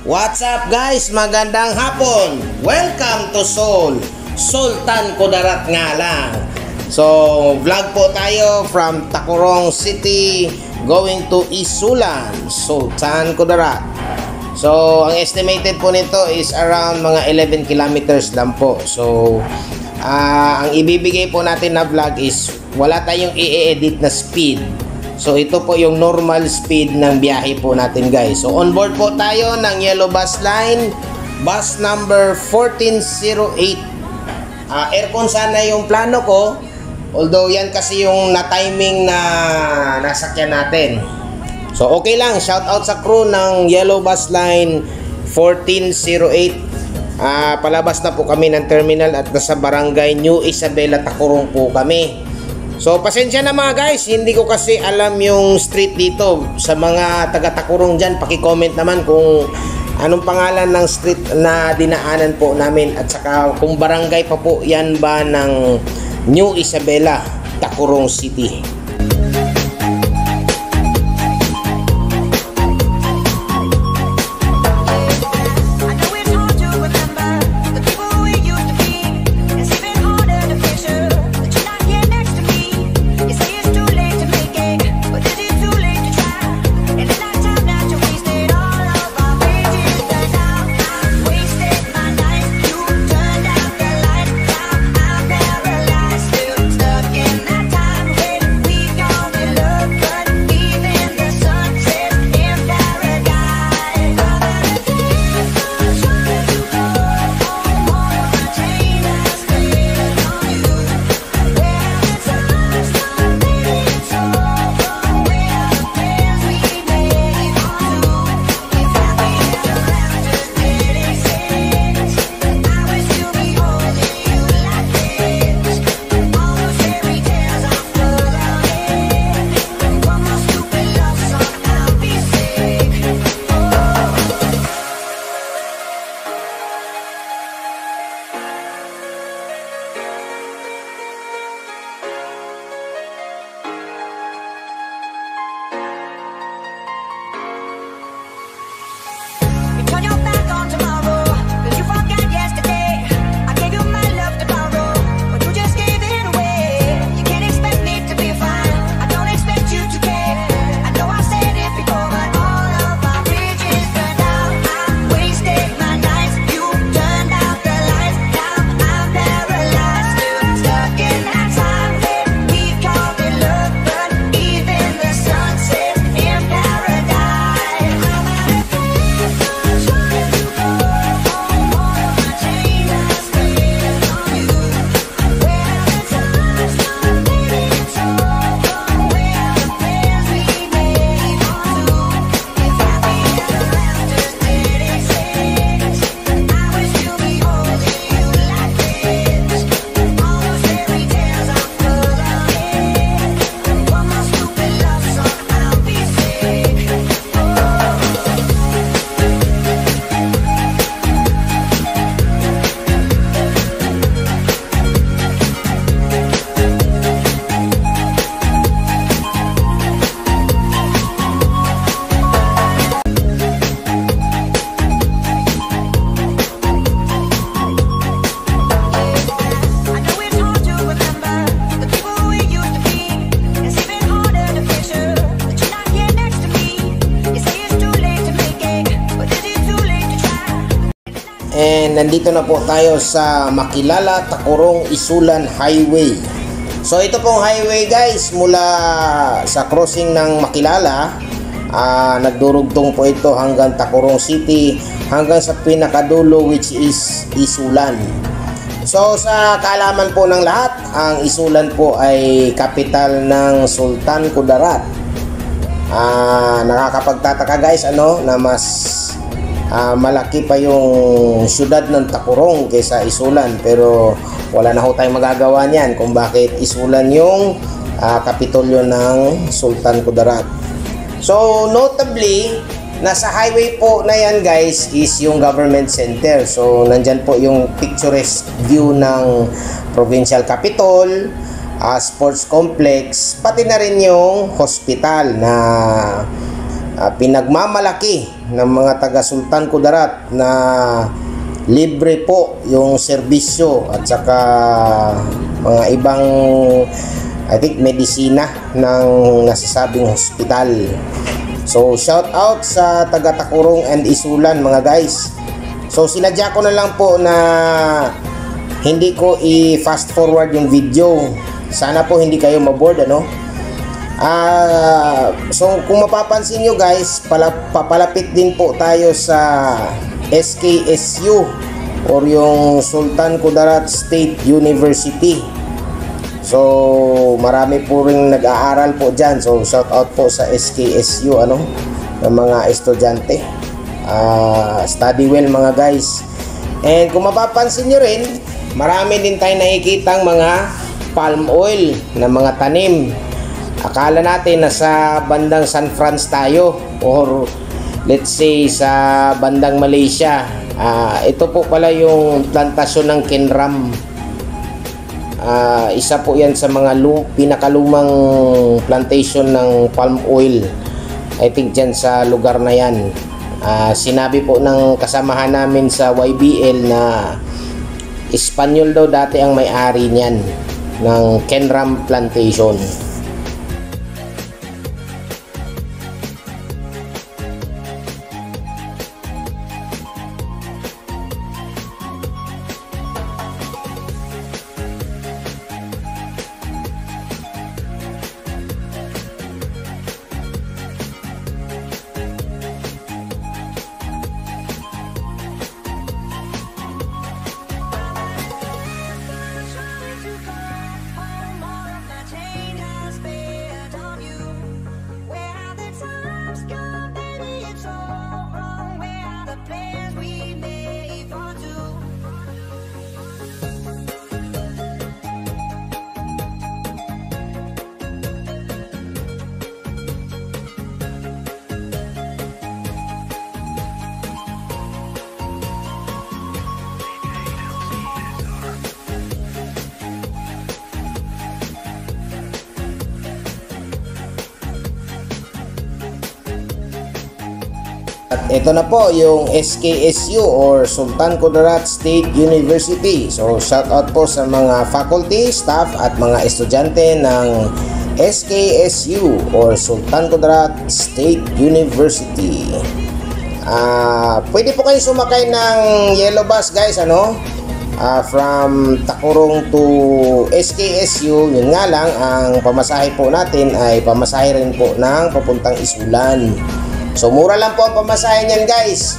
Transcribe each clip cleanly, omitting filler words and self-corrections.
What's up guys? Magandang hapon. Welcome to Seoul. Sultan Kudarat nga lang. So, vlog po tayo from Takurong City going to Isulan, Sultan Kudarat. So, ang estimated po nito is around mga 11 kilometers lang po. So, ang ibibigay po natin na vlog is wala tayong i-edit na speed. So ito po yung normal speed ng biyahe po natin guys. So on board po tayo ng Yellow Bus Line, bus number 1408. Aircon sana yung plano ko. Although yan kasi yung na-timing na nasakyan natin. So okay lang, shout out sa crew ng Yellow Bus Line 1408. Palabas na po kami ng terminal at nasa barangay New Isabela, Takurong po kami. So pasensya na mga guys, hindi ko kasi alam yung street dito. Sa mga taga-Takurong dyan, paki-comment naman kung anong pangalan ng street na dinaanan po namin. At saka kung barangay pa po yan ba ng New Isabela, Takurong City. And nandito na po tayo sa Makilala, Takurong, Isulan Highway. So ito pong highway guys, mula sa crossing ng Makilala, nagdurugtong po ito hanggang Takurong City, hanggang sa pinakadulo which is Isulan. So sa kaalaman po ng lahat, ang Isulan po ay kapital ng Sultan Kudarat. Nakakapagtataka guys na mas malaki pa yung syudad ng Takurong kaysa Isulan, pero wala na ho tayong magagawa niyan kung bakit Isulan yung kapitolyo ng Sultan Kudarat. So notably, nasa highway po na yan guys is yung government center. So nandyan po yung picturesque view ng provincial capital, sports complex, pati na rin yung hospital na pinagmamalaki ng mga taga Sultan Kudarat na libre po yung serbisyo at saka mga ibang medisina ng nasasabing hospital. So shout out sa taga Takurong and Isulan mga guys. So sinadya ko na lang po na hindi ko i-fast forward yung video. Sana po hindi kayo maboard so kung mapapansin nyo guys, papalapit din po tayo sa SKSU or yung Sultan Kudarat State University. So marami po ring nag-aaral po dyan. So shout out po sa SKSU ng mga estudyante. Study well mga guys. And kung mapapansin nyo rin, marami din tayo nakikitang mga palm oil na mga tanim. Akala natin nasa bandang San Franz tayo or let's say sa bandang Malaysia. Ito po pala yung plantasyon ng Kenram. Isa po yan sa mga pinakalumang plantation ng palm oil, I think dyan sa lugar na yan. Sinabi po ng kasamahan namin sa YBL na Espanyol daw dati ang may-ari niyan ng Kenram Plantation. At ito na po yung SKSU or Sultan Kudarat State University. So shout out po sa mga faculty, staff at mga estudyante ng SKSU or Sultan Kudarat State University. Pwede po kayo sumakay ng yellow bus guys, from Takurong to SKSU. Yun nga lang, ang pamasahe po natin ay pamasahe rin po ng papuntang Isulan. So mura lang po ang pamasahe niyan guys.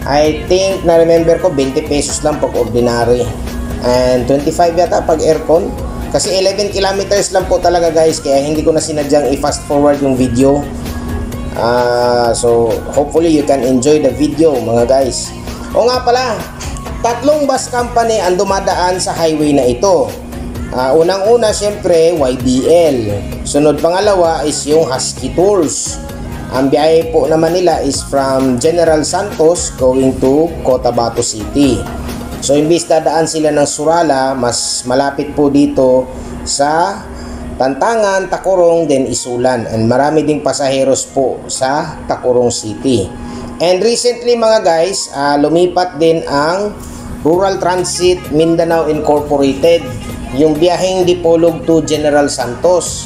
I think na-remember ko 20 pesos lang pag ordinary and 25 yata pag aircon. Kasi 11 kilometers lang po talaga guys, kaya hindi ko na sinadyang i-fast forward yung video. So hopefully you can enjoy the video mga guys. O nga pala, 3 bus company ang dumadaan sa highway na ito. Unang-una syempre YBL. Sunod pangalawa is yung Husky Tours. Ang biyahe po naman nila is from General Santos going to Cotabato City. So imbis dadaan sila ng Surala, mas malapit po dito sa Tantangan, Takurong, then Isulan. And marami ding pasaheros po sa Takurong City. And recently mga guys, lumipat din ang Rural Transit Mindanao Incorporated, yung biyaheng Dipolog to General Santos.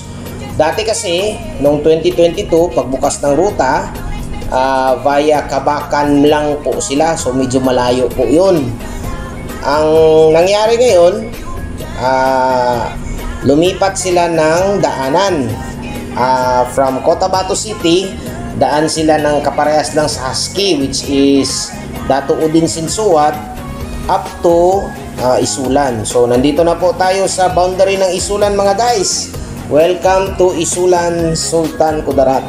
Dati kasi, noong 2022, pagbukas ng ruta, via Kabakan lang po sila. So, medyo malayo po yun. Ang nangyari ngayon, lumipat sila ng daanan. From Cotabato City, daan sila ng kaparehas lang sa Husky, which is Dato Udin Sinsuat, up to Isulan. So, nandito na po tayo sa boundary ng Isulan mga guys. Welcome to Isulan, Sultan Kudarat.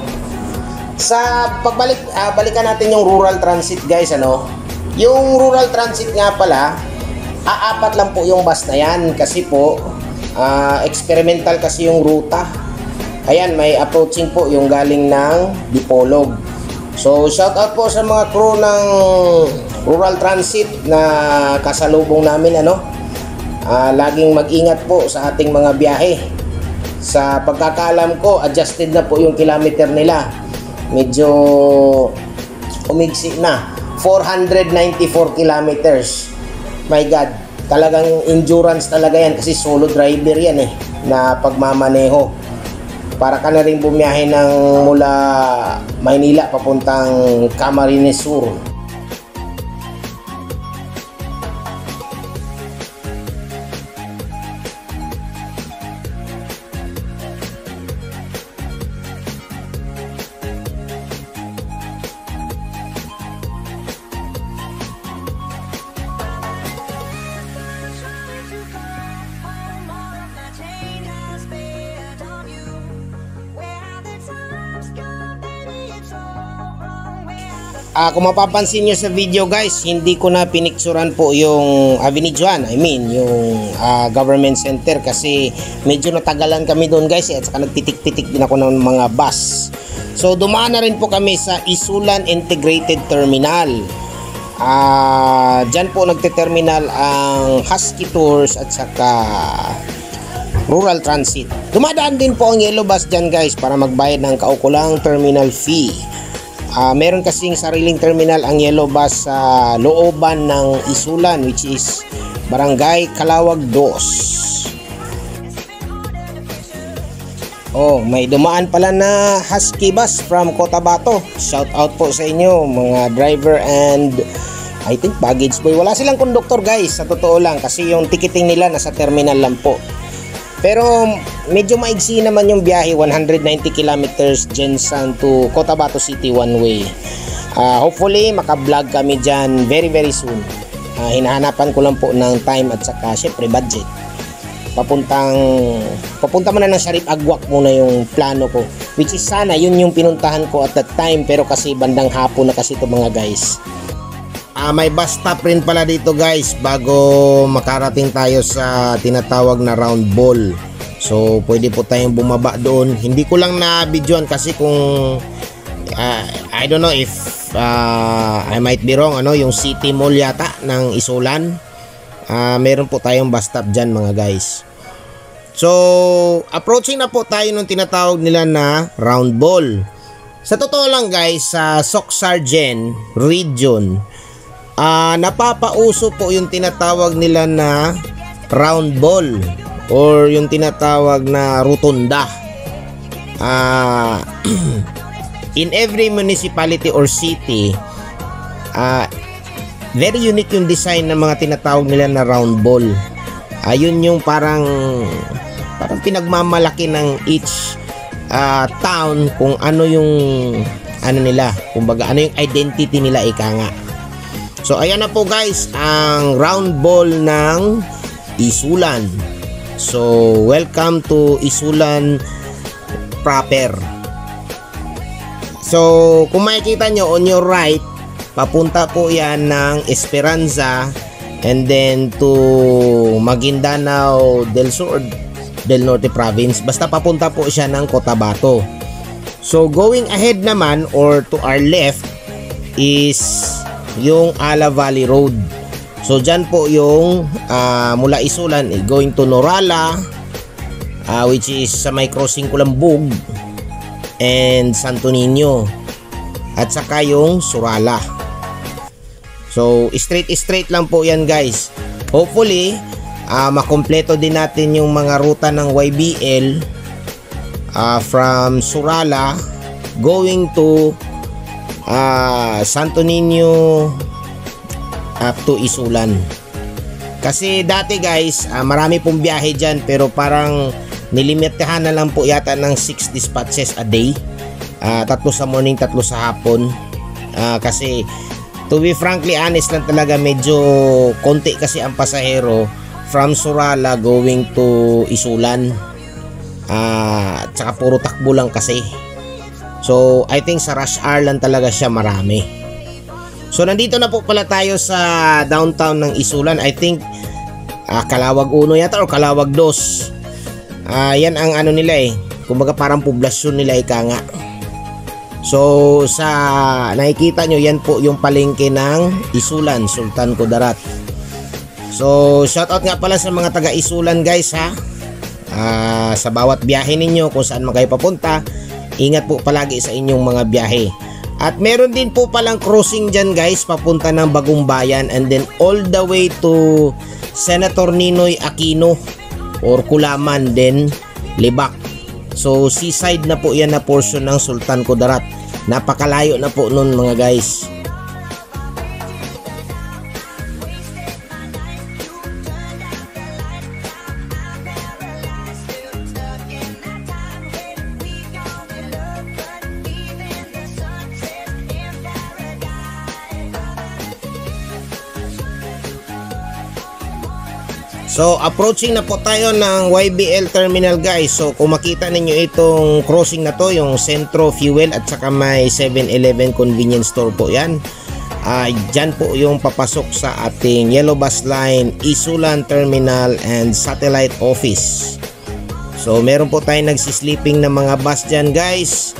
Sa pagbalik, balikan natin yung rural transit guys, Yung rural transit nga pala, apat lang po yung bus na yan kasi po, experimental kasi yung ruta. Ayan, may approaching po yung galing ng Dipolog. So, shout out po sa mga crew ng rural transit na kasalubong namin, laging mag-ingat po sa ating mga biyahe. Sa pagkakaalam ko, adjusted na po yung kilometer nila. medyo umigsi na. 494 kilometers. My God, talagang endurance talaga yan kasi solo driver yan na pagmamaneho. Para ka na rin bumiyahe ng mula Maynila papuntang Camarines Sur. Kung mapapansin nyo sa video guys, hindi ko na pinikturan po yung Avenidjuan, yung government center kasi medyo natagalan kami doon guys at saka nagtitik-titik din ako ng mga bus. So dumaan na rin po kami sa Isulan Integrated Terminal. Dyan po nagte-terminal ang Husky Tours at saka Rural Transit. Dumadaan din po ang yellow bus dyan guys para magbayad ng kaukulang terminal fee. Meron kasing sariling terminal ang yellow bus sa looban ng Isulan, which is Barangay Calawag 2. May dumaan pala na Husky bus from Cotabato. Shout out po sa inyo mga driver and I think baggage boy. Wala silang conductor guys, sa totoo lang, kasi yung ticketing nila nasa terminal lang po. Pero medyo maigsi naman yung biyahe, 190 kilometers Jensan to Cotabato City one way. Hopefully maka-vlog kami dyan very soon. Hinahanapan ko lang po ng time at saka syempre budget. Papunta muna ng Sharif Agwak muna yung plano ko, which is sana yun yung pinuntahan ko at that time, pero kasi bandang hapon na kasi ito mga guys. May bus stop rin pala dito guys bago makarating tayo sa tinatawag na round ball. So pwede po tayong bumaba doon. Hindi ko lang na-videoan kasi kung I don't know if I might be wrong, yung City Mall yata ng Isulan. Meron po tayong bus stop dyan mga guys. So approaching na po tayo ng tinatawag nila na round ball. Sa totoo lang guys, sa Soc-Sargen region, napapauso po yung tinatawag nila na round ball or yung tinatawag na rotunda. In every municipality or city, very unique yung design ng mga tinatawag nila na round ball. Yun yung parang pinagmamalaki ng each town kung ano yung nila, kumbaga ano yung identity nila, ika nga. So ayan na po guys ang round ball ng Isulan. So welcome to Isulan proper. So kung makikita nyo on your right, papunta po yan ng Esperanza and then to Maguindanao del Sur del Norte Province. Basta papunta po siya ng Cotabato. So going ahead naman or to our left is yung Ala Valley Road. So dyan po yung mula Isulan going to Norala, which is sa may crossing Kulambog and Santo Niño, at saka yung Surala. So straight lang po yan guys. Hopefully makompleto din natin yung mga ruta ng YBL from Surala going to Santo Niño up to Isulan. Kasi dati guys, marami pong biyahe dyan, pero parang nilimitahan na lang po yata ng 6 dispatches a day. 3 sa morning, 3 sa hapon. Kasi to be frankly honest lang talaga, medyo konti kasi ang pasahero from Surala going to Isulan. Tsaka puro takbo lang kasi. So I think sa rush hour lang talaga siya marami. So nandito na po pala tayo sa downtown ng Isulan. I think Calawag 1 yata or Calawag 2. Yan ang ano nila kumbaga parang poblasyon nila, ika nga. So sa nakikita nyo, yan po yung palengke ng Isulan, Sultan Kudarat. So shout out nga pala sa mga taga Isulan guys ha. Sa bawat biyahe ninyo kung saan man kayo papunta, Ingat po palagi sa inyong mga biyahe. At meron din po palang crossing dyan guys, papunta ng Bagong Bayan and then all the way to Senator Ninoy Aquino or Kulaman then Libak. So seaside na po yan na portion ng Sultan Kudarat. Napakalayo na po nun mga guys. So approaching na po tayo ng YBL terminal guys. So kung makita ninyo itong crossing na to, yung Centro Fuel at saka may 7-Eleven convenience store po yan. Dyan po yung papasok sa ating Yellow Bus Line, Isulan Terminal and Satellite Office. So meron po tayong nagsisleeping na mga bus dyan guys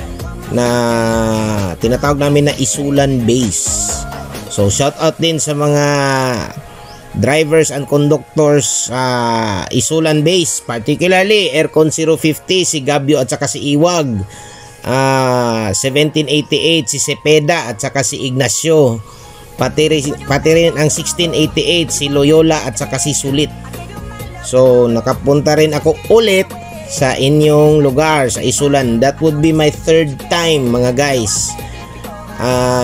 na tinatawag namin na Isulan Base. So shout out din sa mga drivers and conductors Isulan Base, particularly Aircon 050 si Gabio at saka si Iwag, 1788 si Cepeda at saka si Ignacio, pati rin ang 1688 si Loyola at saka si Sulit. So nakapunta rin ako ulit sa inyong lugar sa Isulan. That would be my third time mga guys.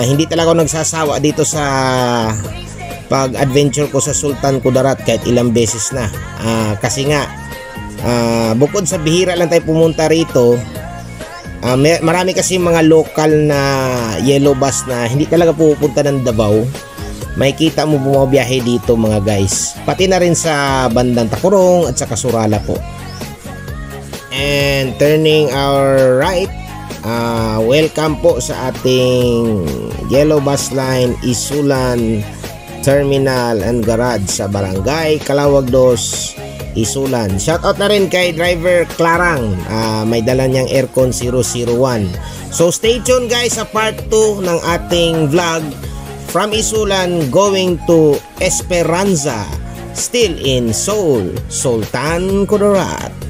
Hindi talaga ako nagsasawa dito sa pag-adventure ko sa Sultan Kudarat kahit ilang beses na. Kasi nga bukod sa bihira lang tayo pumunta rito, marami kasi mga local na yellow bus na hindi talaga pupunta ng Davao. May kita mo bumabiyahe dito mga guys. Pati na rin sa bandang Takurong at saka Surala po. And turning our right, welcome po sa ating Yellow Bus Line Isulan Terminal and Garage sa Barangay Calawag 2, Isulan. Shoutout na rin kay driver Clarang, may dala niyang Aircon 001. So stay tuned guys sa part 2 ng ating vlog from Isulan going to Esperanza, still in Seoul, Sultan Kudarat.